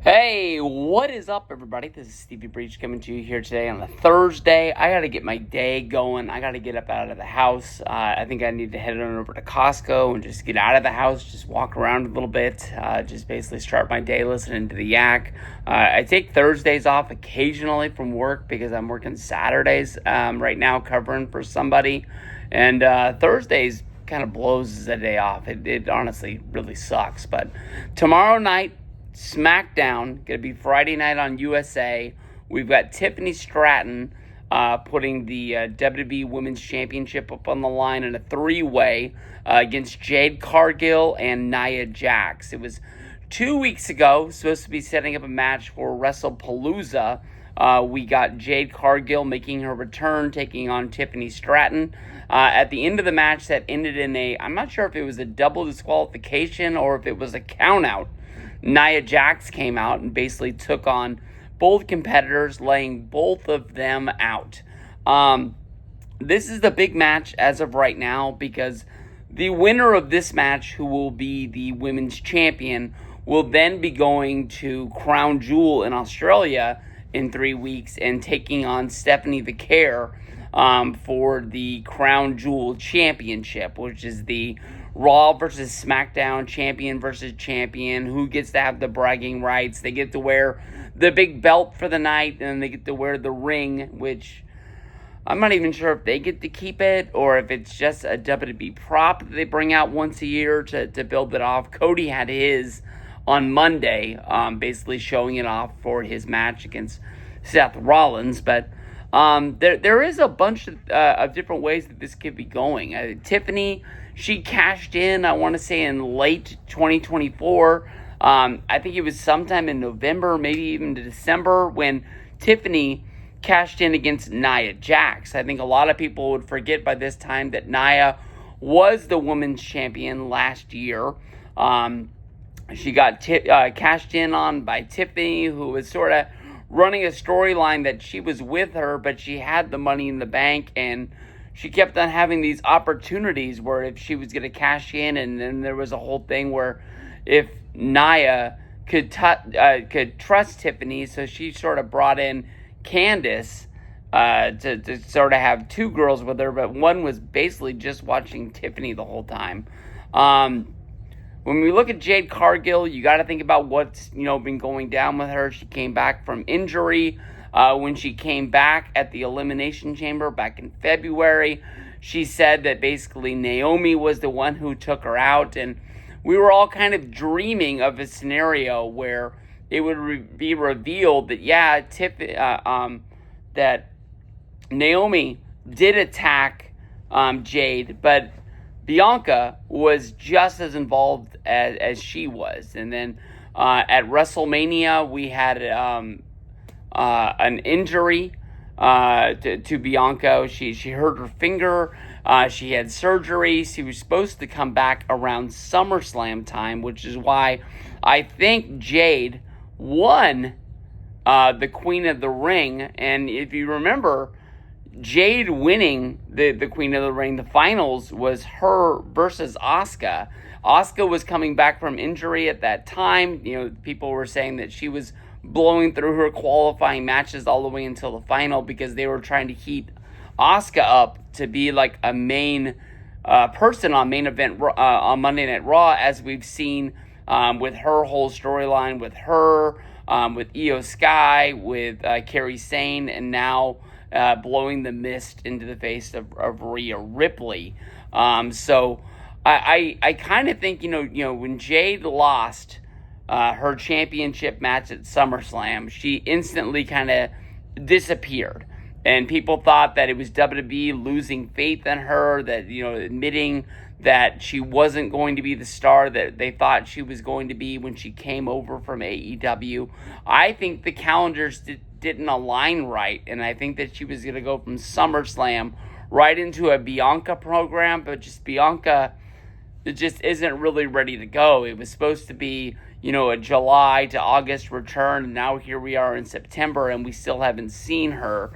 Hey, what is up, everybody? This is Stevie Breach coming to you here today on a Thursday. I got to get my day going. I got to get up out of the house. I think I need to head on over to Costco and just get out of the house, just walk around a little bit, just basically start my day listening to the Yak. I take Thursdays off occasionally from work because I'm working Saturdays right now covering for somebody. And Thursdays kind of blows the day off. It honestly really sucks. But tomorrow night, SmackDown, gonna be Friday night on USA. We've got Tiffany Stratton putting the WWE Women's Championship up on the line in a three-way against Jade Cargill and Nia Jax. It was 2 weeks ago, supposed to be setting up a match for WrestlePalooza. We got Jade Cargill making her return, taking on Tiffany Stratton. At the end of the match, that ended in I'm not sure if it was a double disqualification or if it was a countout. Nia Jax came out and basically took on both competitors, laying both of them out. This is the big match as of right now because the winner of this match, who will be the women's champion, will then be going to Crown Jewel in Australia in 3 weeks and taking on Stephanie the Care for the Crown Jewel Championship, which is the Raw versus SmackDown, champion versus champion. Who gets to have the bragging rights? They get to wear the big belt for the night, and then they get to wear the ring, which I'm not even sure if they get to keep it or if it's just a WWE prop that they bring out once a year to build it off. Cody had his on Monday, basically showing it off for his match against Seth Rollins, but there is a bunch of different ways that this could be going. Tiffany, she cashed in, I want to say, in late 2024. I think it was sometime in November, maybe even December, when Tiffany cashed in against Nia Jax. I think a lot of people would forget by this time that Nia was the women's champion last year. She got cashed in on by Tiffany, who was sort of running a storyline that she was with her, but she had the money in the bank, and she kept on having these opportunities where if she was going to cash in, and then there was a whole thing where if Nia could trust Tiffany, so she sort of brought in Candice to sort of have two girls with her, but one was basically just watching Tiffany the whole time. When we look at Jade Cargill, you got to think about what's been going down with her. She came back from injury. When she came back at the Elimination Chamber back in February, she said that basically Naomi was the one who took her out, and we were all kind of dreaming of a scenario where it would be revealed that that Naomi did attack Jade, but Bianca was just as involved as she was. And then at WrestleMania, we had an injury to Bianca. She hurt her finger. She had surgery. She was supposed to come back around SummerSlam time, which is why I think Jade won the Queen of the Ring. And if you remember, Jade winning the Queen of the Ring, the finals, was her versus Asuka. Asuka was coming back from injury at that time. People were saying that she was blowing through her qualifying matches all the way until the final because they were trying to heat Asuka up to be like a main person on main event on Monday Night Raw, as we've seen with her whole storyline with her, with Io Sky, with Kairi Sane, and now blowing the mist into the face of Rhea Ripley. So I kind of think, when Jade lost her championship match at SummerSlam, she instantly kind of disappeared. And people thought that it was WWE losing faith in her, that, admitting that she wasn't going to be the star that they thought she was going to be when she came over from AEW. I think the calendars didn't align right, and I think that she was going to go from SummerSlam right into a Bianca program, but just Bianca, it just isn't really ready to go. It was supposed to be, a July to August return, and now here we are in September, and we still haven't seen her.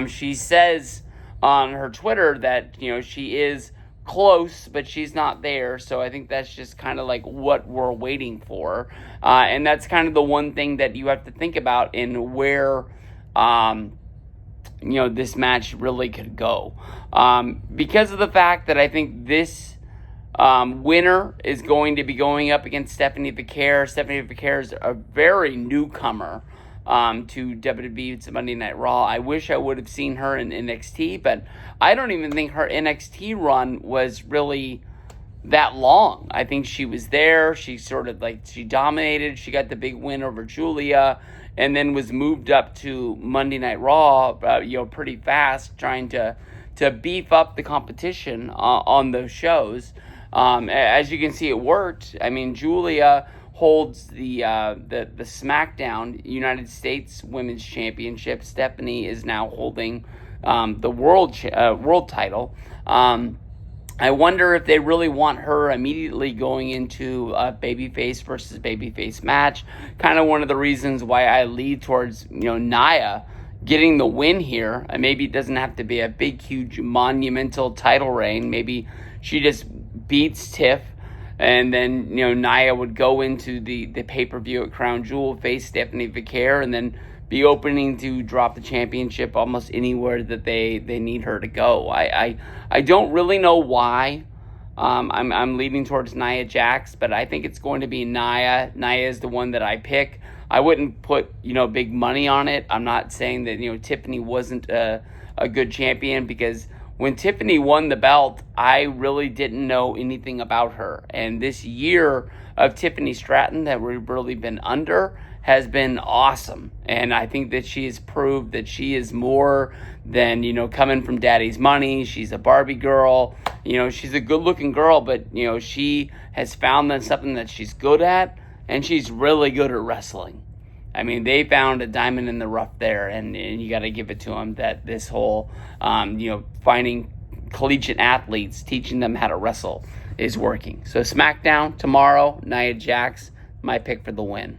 She says on her Twitter that, she is close, but she's not there. So I think that's just kind of like what we're waiting for. And that's kind of the one thing that you have to think about in where, this match really could go. Because of the fact that I think this winner is going to be going up against Stephanie Vaquer. Stephanie Vaquer is a very newcomer to WWE. It's Monday Night Raw. I wish I would have seen her in NXT, but I don't even think her NXT run was really that long. I think she was there. She sort of she dominated. She got the big win over Julia, and then was moved up to Monday Night Raw, pretty fast, trying to beef up the competition on those shows. As you can see, it worked. I mean, Julia holds the SmackDown United States Women's Championship. Stephanie is now holding the world title. I wonder if they really want her immediately going into a babyface versus babyface match. Kind of one of the reasons why I lead towards Nia getting the win here. And maybe it doesn't have to be a big, huge, monumental title reign. Maybe she just beats Tiff, and then Nia would go into the pay-per-view at Crown Jewel, face Stephanie Vaquer, and then be opening to drop the championship almost anywhere that they need her to go. I don't really know why. I'm leaning towards Nia Jax, but I think it's going to be Nia. Nia is the one that I pick. I wouldn't put big money on it. I'm not saying that Tiffany wasn't a good champion, because when Tiffany won the belt, I really didn't know anything about her. And this year of Tiffany Stratton that we've really been under has been awesome. And I think that she has proved that she is more than, coming from daddy's money. She's a Barbie girl. She's a good-looking girl, but, she has found that something that she's good at, and she's really good at wrestling. I mean, they found a diamond in the rough there, and you got to give it to them that this whole, finding collegiate athletes, teaching them how to wrestle is working. So SmackDown tomorrow, Nia Jax, my pick for the win.